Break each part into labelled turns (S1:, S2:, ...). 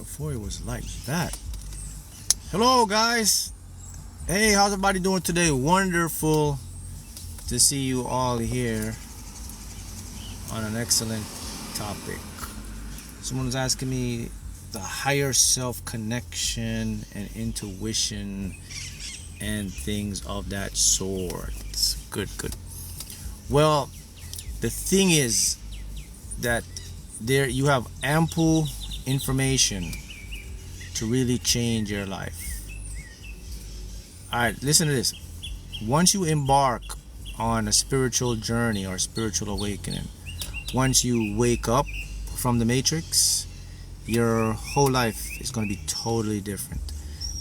S1: before it was like that. Hello guys. Hey, how's everybody doing today? Wonderful to see you all here on an excellent topic. Someone was asking me the higher self connection and intuition and things of that sort. Good. Well, the thing is that there you have ample information to really change your life. Alright, listen to this. Once you embark on a spiritual journey or spiritual awakening, once you wake up from the matrix, your whole life is going to be totally different.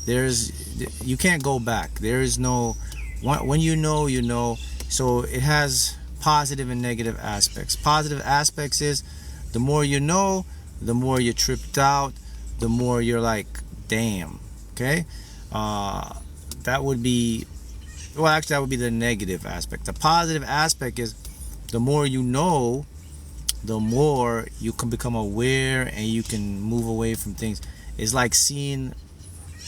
S1: You can't go back. There is no, when you know. So it has positive and negative aspects. Positive aspects is the more you know, the more you're tripped out, the more you're like, damn. Okay, that would be, well, actually that would be the negative aspect. The positive aspect is the more you know, the more you can become aware and you can move away from things. It's like seeing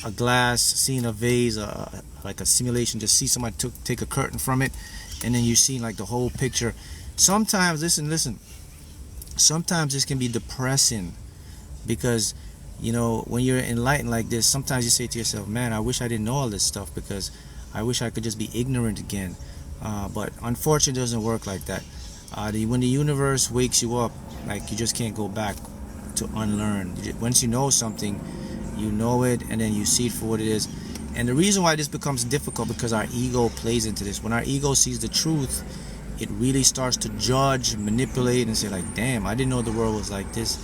S1: a glass, seeing a vase, like a simulation. Just see somebody take a curtain from it, and then you see like the whole picture. Sometimes, listen. Sometimes this can be depressing because, you know, when you're enlightened like this, sometimes you say to yourself, man, I wish I didn't know all this stuff because I wish I could just be ignorant again. But unfortunately, it doesn't work like that. When the universe wakes you up, like, you just can't go back to unlearn. Once you know something, you know it, and then you see it for what it is. And the reason why this becomes difficult, because our ego plays into this. When our ego sees the truth, it really starts to judge, manipulate, and say like, damn, I didn't know the world was like this.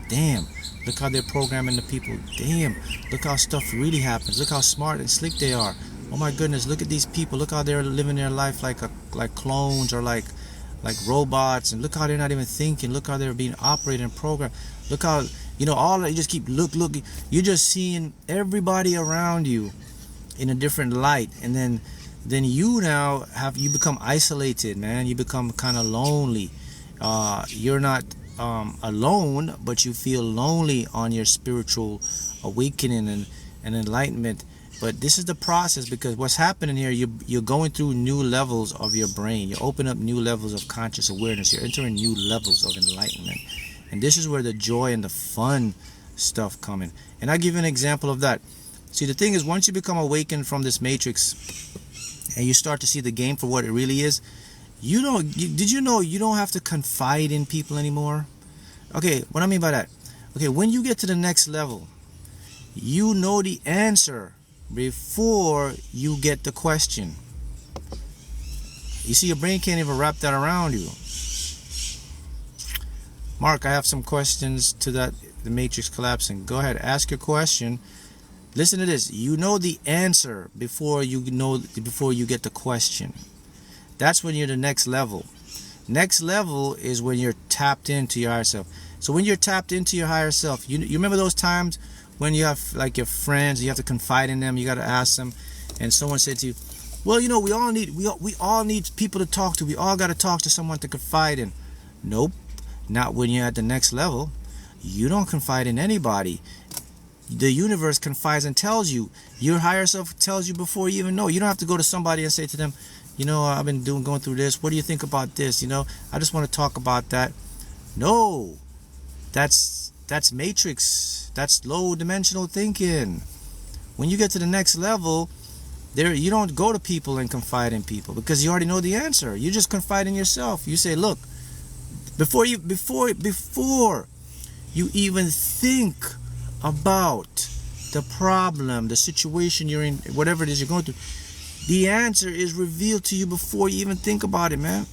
S1: Damn, look how they're programming the people. Damn, look how stuff really happens. Look how smart and slick they are. Oh my goodness, look at these people. Look how they're living their life like clones or like robots, and look how they're not even thinking. Look how they're being operated and programmed. Look how, you know, all that, you just keep looking. You're just seeing everybody around you in a different light, and then you now you become isolated, man. You become kind of lonely. You're not alone, but you feel lonely on your spiritual awakening and enlightenment. But this is the process, because what's happening here, you're going through new levels of your brain. You open up new levels of conscious awareness. You're entering new levels of enlightenment. And this is where the joy and the fun stuff come in. And I'll give you an example of that. See, the thing is, once you become awakened from this matrix and you start to see the game for what it really is, did you know you don't have to confide in people anymore? Okay, what I mean by that, okay, when you get to the next level, you know the answer before you get the question. You see, your brain can't even wrap that around you. Mark, I have some questions to that, the matrix collapsing. Go ahead, ask your question. Listen to this. You know the answer before you get the question. That's when you're the next level. Next level is when you're tapped into your higher self. So when you're tapped into your higher self, you remember those times when you have like your friends, you have to confide in them, you got to ask them, and someone said to you, well, you know, we all need people to talk to. We all got to talk to someone to confide in. Nope, not when you're at the next level. You don't confide in anybody. The universe confides and tells you. Your higher self tells you before you even know. You don't have to go to somebody and say to them, you know, I've been going through this. What do you think about this? You know, I just want to talk about that. No, that's matrix. That's low dimensional thinking. When you get to the next level, you don't go to people and confide in people, because you already know the answer. You just confide in yourself. You say, look, before you even think about the problem, the situation you're in, whatever it is you're going through, the answer is revealed to you before you even think about it, man.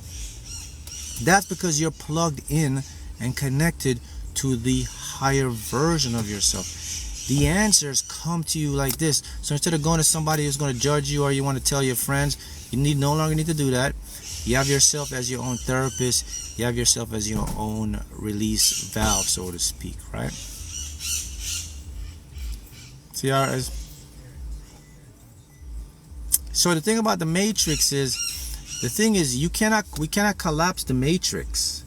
S1: That's because you're plugged in and connected to the higher version of yourself. The answers come to you like this. So instead of going to somebody who's going to judge you, or you want to tell your friends, you no longer need to do that. You have yourself as your own therapist. You have yourself as your own release valve, so to speak, right? See how it is? So the thing about the matrix is, we cannot collapse the matrix,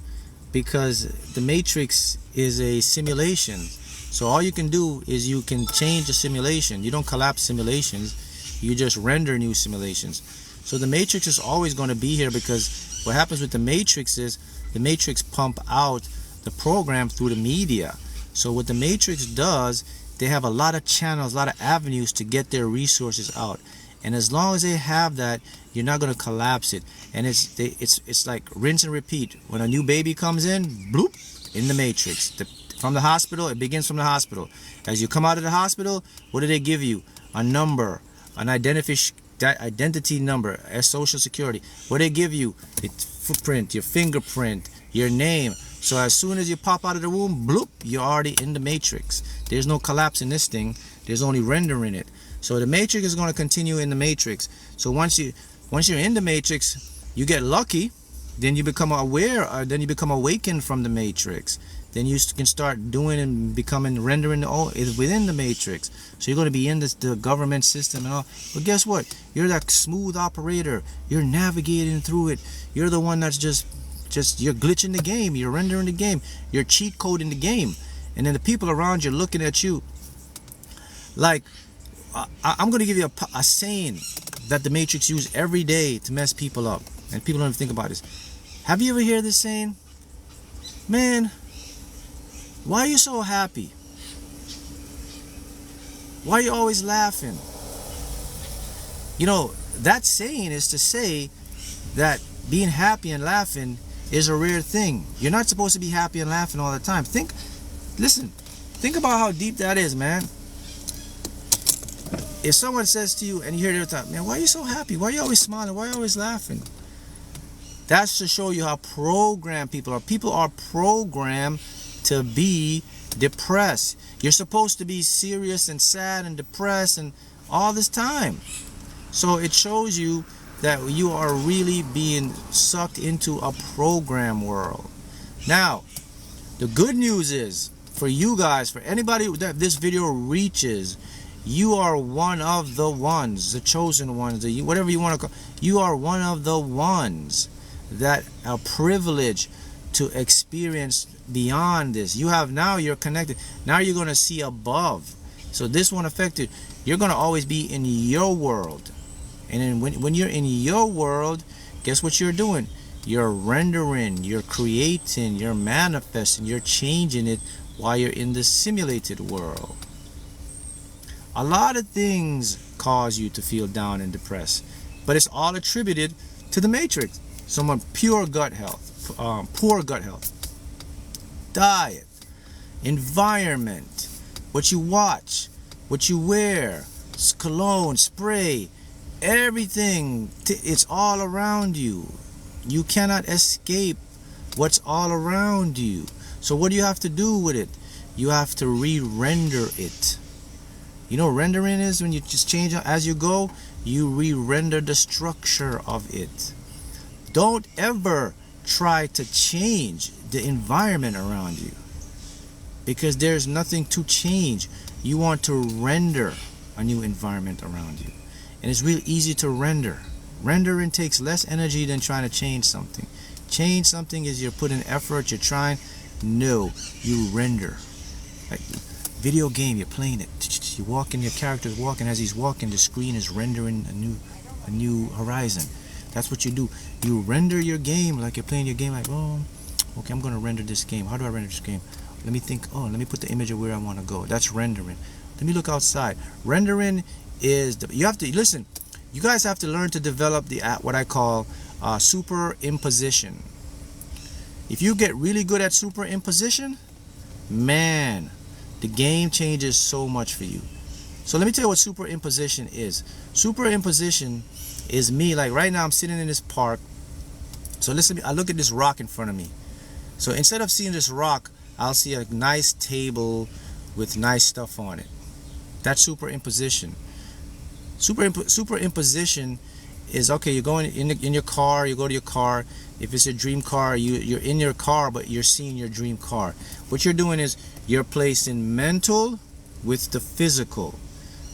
S1: because the matrix is a simulation. So all you can do is you can change the simulation. You don't collapse simulations, you just render new simulations. So the matrix is always going to be here, because what happens with the matrix is the matrix pump out the program through the media. So what the matrix does, they have a lot of channels, a lot of avenues to get their resources out. And as long as they have that, you're not going to collapse it. And it's like rinse and repeat. When a new baby comes in, bloop, in the matrix. From the hospital, it begins from the hospital. As you come out of the hospital, what do they give you? A number, an identity number, a social security. What do they give you? It's footprint, your fingerprint, your name. So as soon as you pop out of the womb, bloop, you're already in the matrix. There's no collapse in this thing. There's only rendering it. So the matrix is going to continue in the matrix. So once you're in the matrix, you get lucky, then you become aware, or then you become awakened from the matrix. Then you can start doing and becoming rendering within the matrix. So you're going to be in the government system and all. But guess what? You're that smooth operator. You're navigating through it. You're the one that's just you're glitching the game. You're rendering the game. You're cheat coding the game. And then the people around you looking at you. Like, I'm going to give you a saying that the matrix use every day to mess people up. And people don't even think about this. Have you ever heard this saying? Man, why are you so happy? Why are you always laughing? You know, that saying is to say that being happy and laughing is a rare thing. You're not supposed to be happy and laughing all the time. Listen, think about how deep that is, man. If someone says to you and you hear their time, man, why are you so happy? Why are you always smiling? Why are you always laughing? That's to show you how programmed people are. People are programmed to be depressed. You're supposed to be serious and sad and depressed and all this time. So it shows you that you are really being sucked into a program world. Now, the good news is, for you guys, for anybody that this video reaches, you are one of the ones, the chosen ones, whatever you want to call. You are one of the ones that are privileged to experience beyond this. You're connected. Now you're going to see above. So this won't affect you. You're going to always be in your world. And then when you're in your world, guess what you're doing? You're rendering, you're creating, you're manifesting, you're changing it while you're in the simulated world. A lot of things cause you to feel down and depressed, but it's all attributed to the matrix. Someone poor gut health, diet, environment, what you watch, what you wear, cologne, spray, everything. It's all around you. You cannot escape what's all around you. So what do you have to do with it? You have to re-render it. You know what rendering is? When you just change it as you go, you re-render the structure of it. Don't ever try to change the environment around you, because there's nothing to change. You want to render a new environment around you. And it's real easy to render. Rendering takes less energy than trying to change something. Change something is you're putting effort, you're trying. No, you render. Like video game, you're playing it. You walk in, your character's walking. As he's walking, the screen is rendering a new horizon. That's what you do. You render your game like you're playing your game. Like, oh, okay, I'm going to render this game. How do I render this game? Let me think. Oh, let me put the image of where I want to go. That's rendering. Let me look outside. Rendering is you have to listen. You guys have to learn to develop what I call superimposition. If you get really good at superimposition, man, the game changes so much for you. So let me tell you what superimposition is. Superimposition is me, like right now I'm sitting in this park. So listen, I look at this rock in front of me. So instead of seeing this rock, I'll see a nice table with nice stuff on it. That's superimposition. Superimposition is, okay, you're going in your car, you go to your car. If it's a dream car, you're in your car, but you're seeing your dream car. What you're doing is you're placing mental with the physical.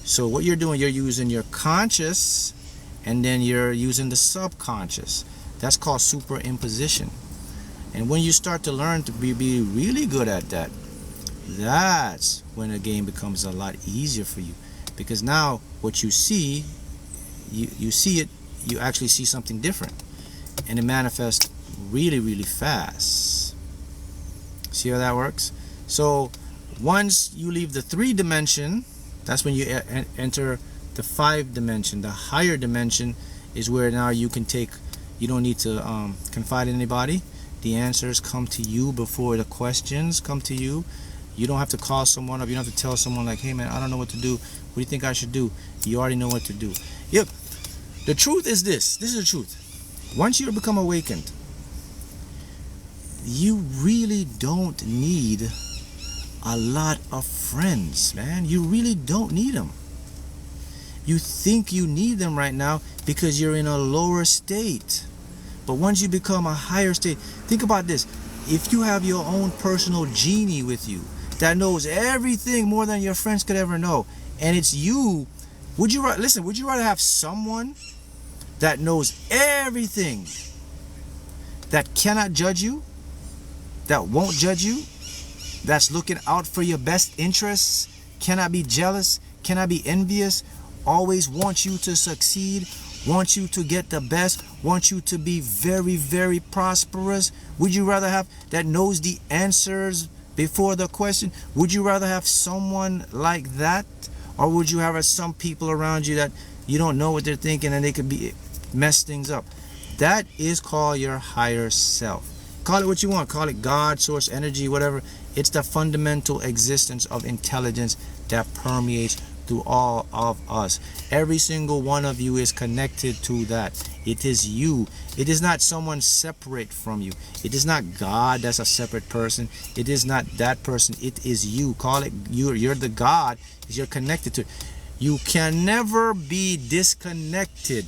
S1: So what you're doing, you're using your conscious and then you're using the subconscious. That's called superimposition. And when you start to learn to be really good at that, that's when the game becomes a lot easier for you, because now what you see, you see it, you actually see something different, and it manifests really, really fast. See how that works? So once you leave the 3 dimension, that's when you enter the 5 dimension. The higher dimension is where now you can take, you don't need to confide in anybody. The answers come to you before the questions come to you. You don't have to call someone up. You don't have to tell someone like, hey man, I don't know what to do. What do you think I should do? You already know what to do. Yep. The truth is this. This is the truth. Once you become awakened, you really don't need a lot of friends, man. You really don't need them. You think you need them right now because you're in a lower state. But once you become a higher state, think about this. If you have your own personal genie with you that knows everything more than your friends could ever know, and it's you, would you rather have someone that knows everything, that cannot judge you, that won't judge you, that's looking out for your best interests, cannot be jealous, cannot be envious, always wants you to succeed, wants you to get the best, wants you to be very, very prosperous? Would you rather have that knows the answers before the question? Would you rather have someone like that? Or would you have some people around you that you don't know what they're thinking and they could be mess things up? That is called your higher self. Call it what you want. Call it God, source, energy, whatever. It's the fundamental existence of intelligence that permeates through all of us. Every single one of you is connected to that. It is you. It is not someone separate from you. It is not God that's a separate person. It is not that person. It is you. Call it you. You're the God. You're connected to it. You can never be disconnected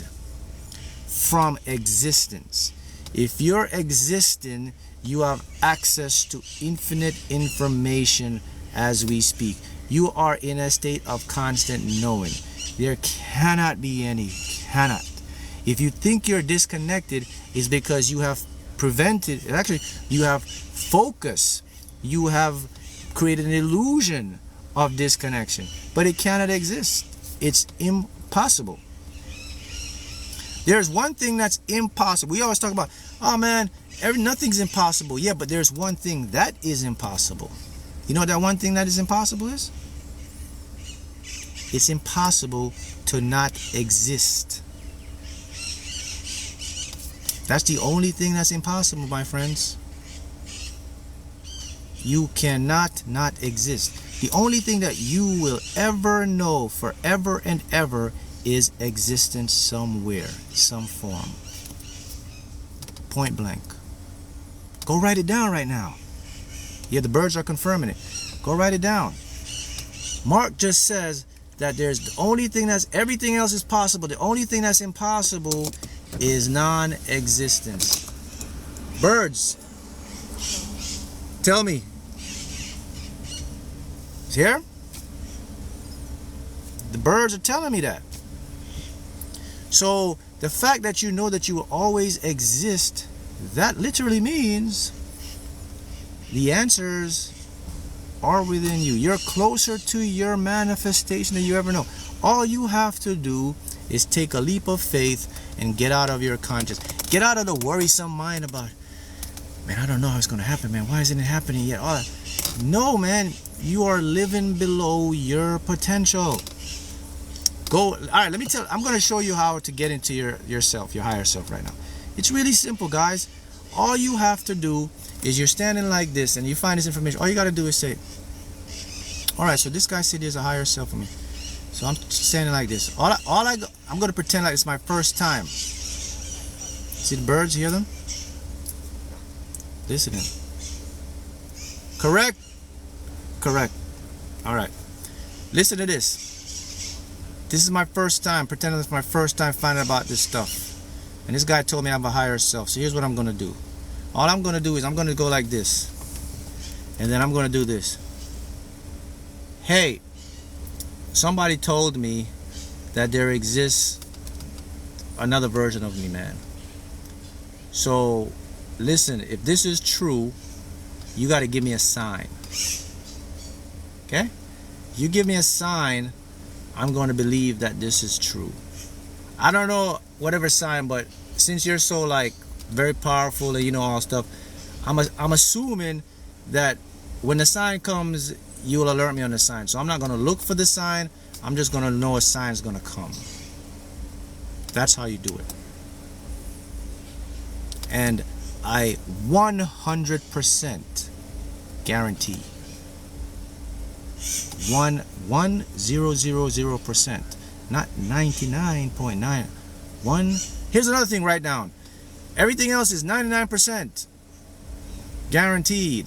S1: from existence. If you're existing, you have access to infinite information as we speak. You are in a state of constant knowing. There cannot be any, cannot. If you think you're disconnected, it's because you have prevented, actually, you have focus. You have created an illusion of disconnection, but it cannot exist. It's impossible. There's one thing that's impossible. We always talk about, oh man, nothing's impossible. Yeah, but there's one thing that is impossible. You know what that one thing that is impossible is? It's impossible to not exist. That's the only thing that's impossible, my friends. You cannot not exist. The only thing that you will ever know forever and ever is existence somewhere, some form. Point blank. Go write it down right now. Yeah, the birds are confirming it. Go write it down. Mark just says that there's the only thing that's, everything else is possible. The only thing that's impossible is non-existence. Birds, tell me. It's here? The birds are telling me that. So the fact that you know that you will always exist, that literally means the answers are within you. You're closer to your manifestation than you ever know. All you have to do is take a leap of faith and get out of your conscious. Get out of the worrisome mind about, man, I don't know how it's going to happen, man. Why isn't it happening yet? All that. No, man. You are living below your potential. Go. All right, let me tell you. I'm going to show you how to get into yourself, your higher self right now. It's really simple, guys. All you have to do is you're standing like this and you find this information. All you got to do is say, all right, so this guy said there's a higher self for me. So I'm standing like this. I'm going to pretend like it's my first time. See the birds? Hear them? Listen to them. Correct? Correct. All right. Listen to this. This is my first time, pretending it's my first time finding about this stuff. And this guy told me I have a higher self. So here's what I'm going to do. All I'm going to do is I'm going to go like this. And then I'm going to do this. Hey, somebody told me that there exists another version of me, man. So listen, if this is true, you got to give me a sign. Okay? You give me a sign, I'm going to believe that this is true. I don't know whatever sign, but since you're so like very powerful and you know all stuff, I'm assuming that when the sign comes, you'll alert me on the sign. So I'm not going to look for the sign. I'm just going to know a sign is going to come. That's how you do it. And I 100% guarantee 1,000%, not 99.91. Here's another thing, write down. Everything else is 99% guaranteed,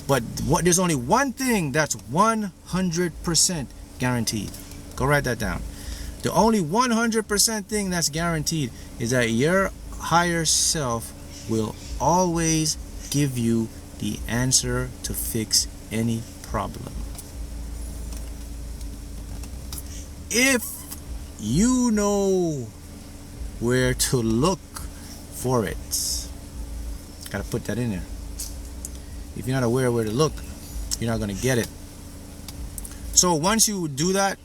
S1: but there's only one thing that's 100% guaranteed. Go write that down. The only 100% thing that's guaranteed is that your higher self will always give you the answer to fix any problem. If you know where to look for it. Gotta put that in there. If you're not aware where to look, you're not gonna get it. So once you do that,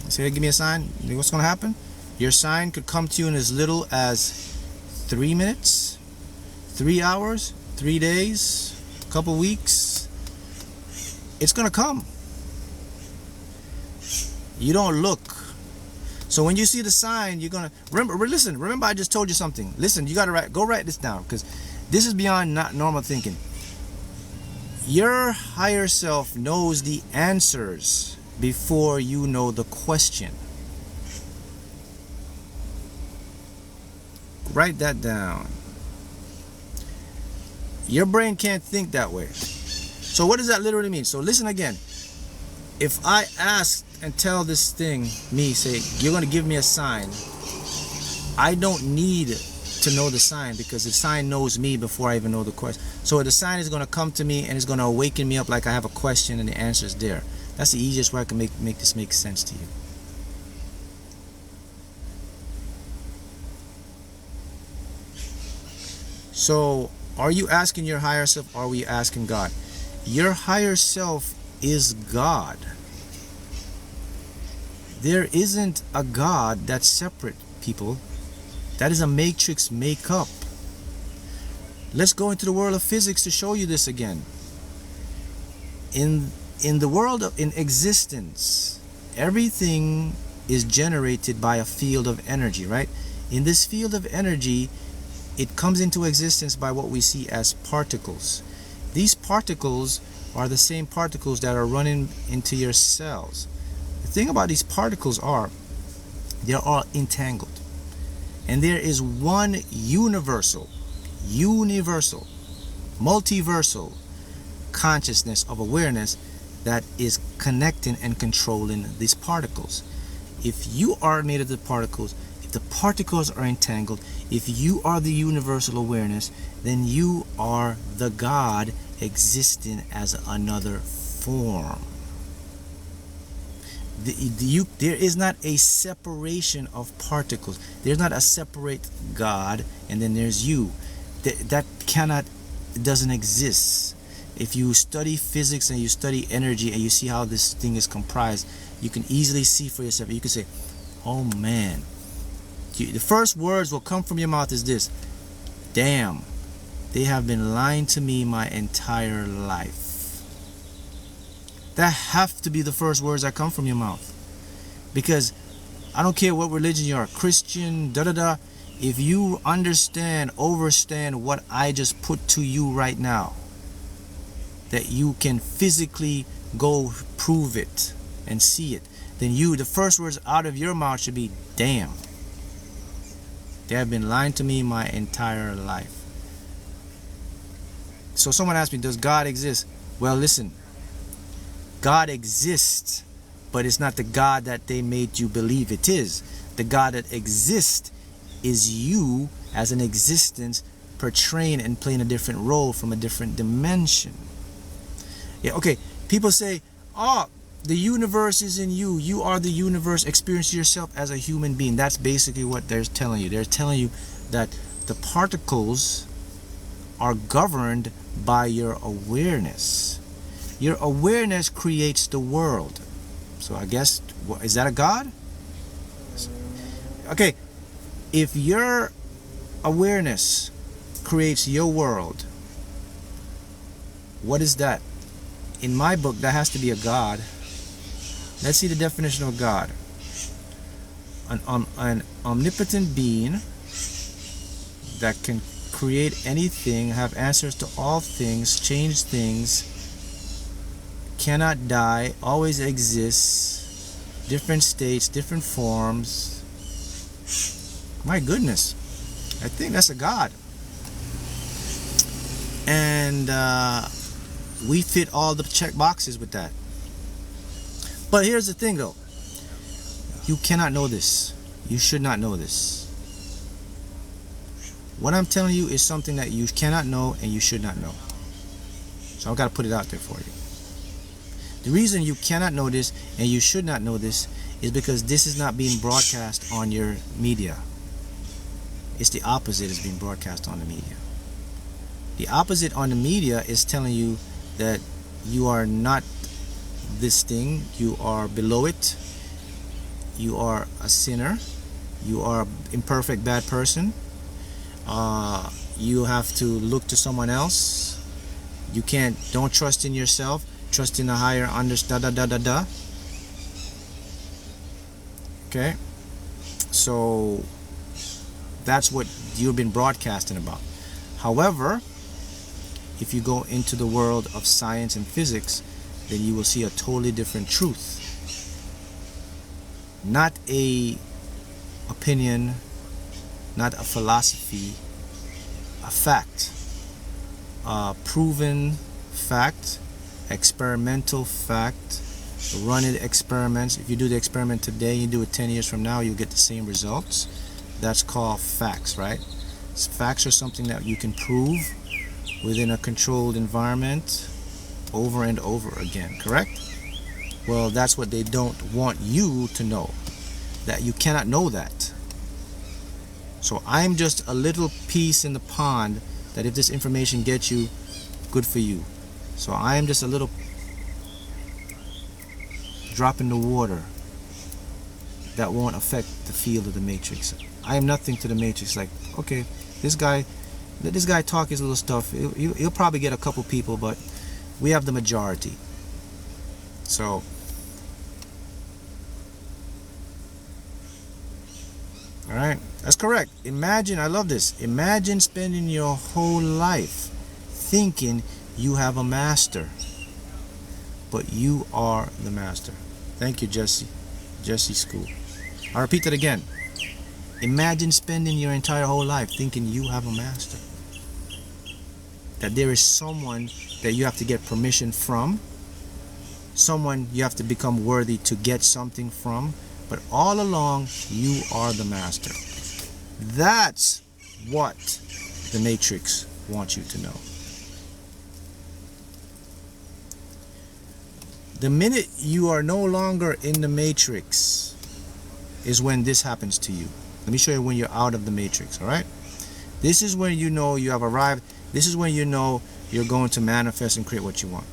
S1: say, give me a sign, what's gonna happen? Your sign could come to you in as little as 3 minutes, 3 hours, 3 days, a couple weeks. It's gonna come. You don't look. So when you see the sign, you're gonna remember I just told you something. Listen, you gotta go write this down, because this is beyond not normal thinking. Your higher self knows the answers before you know the question. Write that down. Your brain can't think that way. So what does that literally mean? So listen again. If I ask and tell this thing, say, you're going to give me a sign, I don't need to know the sign, because the sign knows me before I even know the question. So the sign is going to come to me and it's going to awaken me up like I have a question and the answer is there. That's the easiest way I can make this make sense to you. So are you asking your higher self, or are we asking God? Your higher self is God. There isn't a God that's separate, people. That is a matrix makeup. Let's go into the world of physics to show you this again. In the world of existence, everything is generated by a field of energy, right? In this field of energy, it comes into existence by what we see as particles. These particles are the same particles that are running into your cells. The thing about these particles are, they're all entangled. And there is one universal, multiversal consciousness of awareness that is connecting and controlling these particles. If you are made of the particles, if the particles are entangled, if you are the universal awareness, then you are the God existing as another form. There is not a separation of particles. There's not a separate God and then there's you. That doesn't exist. If you study physics and you study energy and you see how this thing is comprised, you can easily see for yourself. You can say, oh man. The first words will come from your mouth is this: damn, they have been lying to me my entire life. That have to be the first words that come from your mouth. Because I don't care what religion you are, Christian, if you overstand what I just put to you right now, that you can physically go prove it and see it, then the first words out of your mouth should be, damn, they have been lying to me my entire life. So someone asked me, does God exist? Well, listen, God exists, but it's not the God that they made you believe it is. The God that exists is you as an existence portraying and playing a different role from a different dimension. Yeah, okay, people say, oh, the universe is in you. You are the universe. Experience yourself as a human being. That's basically what they're telling you. They're telling you that the particles are governed by your awareness. Your awareness creates the world. So I guess, is that a God? Okay, if your awareness creates your world, what is that? In my book, that has to be a God. Let's see the definition of God. An omnipotent being that can create anything, have answers to all things, change things, cannot die, always exists, different states, different forms. My goodness, I think that's a God. And we fit all the check boxes with that. But here's the thing though, you cannot know this. You should not know this. What I'm telling you is something that you cannot know and you should not know. So I've got to put it out there for you. The reason you cannot know this and you should not know this is because this is not being broadcast on your media. It's the opposite is being broadcast on the media. The opposite on the media is telling you that you are not this thing, you are below it, you are a sinner, you are an imperfect bad person, you have to look to someone else, you don't trust in yourself, trust in a higher okay, so that's what you've been broadcasting about. However, if you go into the world of science and physics, then you will see a totally different truth. Not a opinion, not a philosophy, a fact. Proven fact, experimental fact, run-it experiments. If you do the experiment today, you do it 10 years from now, you'll get the same results. That's called facts, right? Facts are something that you can prove within a controlled environment over and over again, correct? Well, that's what they don't want you to know, that you cannot know that. So I'm just a little piece in the pond that if this information gets you, good for you. So I am just a little drop in the water that won't affect the field of the matrix. I am nothing to the matrix. Like, okay, this guy, let this guy talk his little stuff. He'll probably get a couple people, but we have the majority. So all right, that's correct. Imagine, I love this. Imagine spending your whole life thinking you have a master, but you are the master. Thank you, Jesse School. I'll repeat that again. Imagine spending your entire whole life thinking you have a master, that there is someone that you have to get permission from, someone you have to become worthy to get something from, but all along you are the master. That's what the matrix wants you to know. The minute you are no longer in the matrix is when this happens to you. Let me show you when you're out of the matrix, all right? This is when you know you have arrived. This is when you know you're going to manifest and create what you want.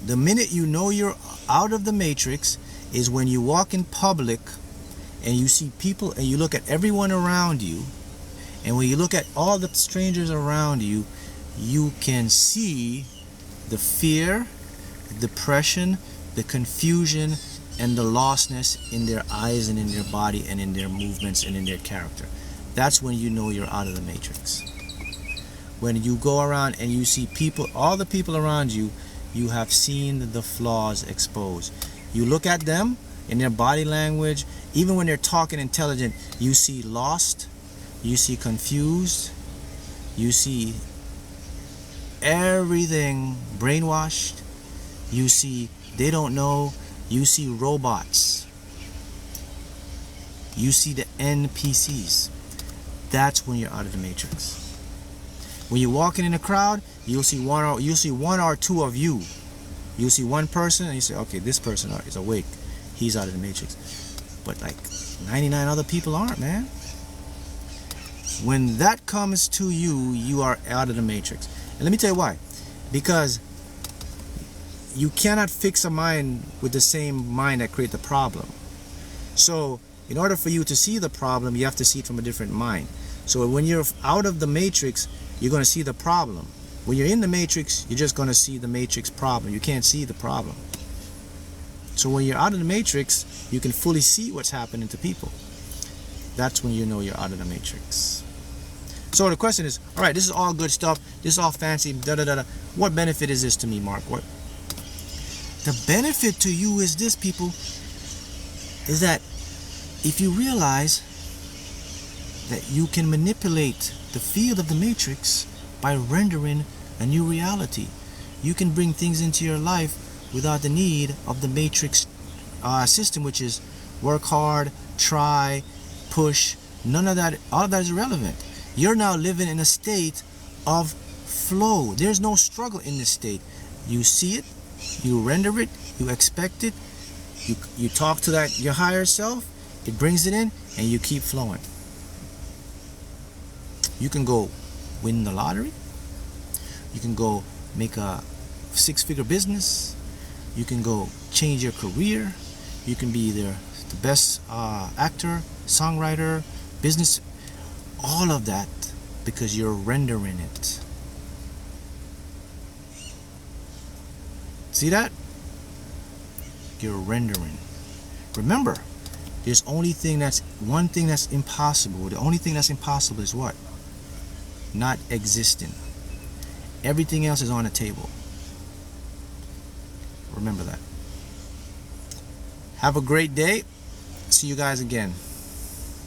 S1: The minute you know you're out of the matrix is when you walk in public and you see people and you look at everyone around you, and when you look at all the strangers around you, you can see the fear, depression, the confusion, and the lostness in their eyes and in their body and in their movements and in their character. That's when you know you're out of the matrix. When you go around and you see people, all the people around you, you have seen the flaws exposed. You look at them in their body language, even when they're talking intelligent, you see lost, you see confused, you see everything brainwashed, you see they don't know, you see robots, you see the NPCs. That's when you're out of the matrix. When you're walking in a crowd, you'll see one or two of you. You'll see one person and you say, okay, this person is awake, he's out of the matrix. But like 99 other people aren't, man. When that comes to you, you are out of the matrix. And let me tell you why. Because you cannot fix a mind with the same mind that created the problem. So in order for you to see the problem, you have to see it from a different mind. So when you're out of the matrix, you're going to see the problem. When you're in the matrix, you're just going to see the matrix problem. You can't see the problem. So when you're out of the matrix, you can fully see what's happening to people. That's when you know you're out of the matrix. So the question is, all right, this is all good stuff. This is all fancy. What benefit is this to me, Mark? What? The benefit to you is this, people, is that if you realize that you can manipulate the field of the matrix by rendering a new reality, you can bring things into your life without the need of the matrix system, which is work hard, try, push. None of that, all of that is irrelevant. You're now living in a state of flow. There's no struggle in this state. You see it, you render it, you expect it, you talk to that your higher self, it brings it in, and you keep flowing. You can go win the lottery. You can go make a 6-figure business. You can go change your career. You can be the best actor, songwriter, business, all of that, because you're rendering it. See that? You're rendering. Remember, there's one thing that's impossible. The only thing that's impossible is what? Not existing. Everything else is on the table. Remember that. Have a great day. See you guys again.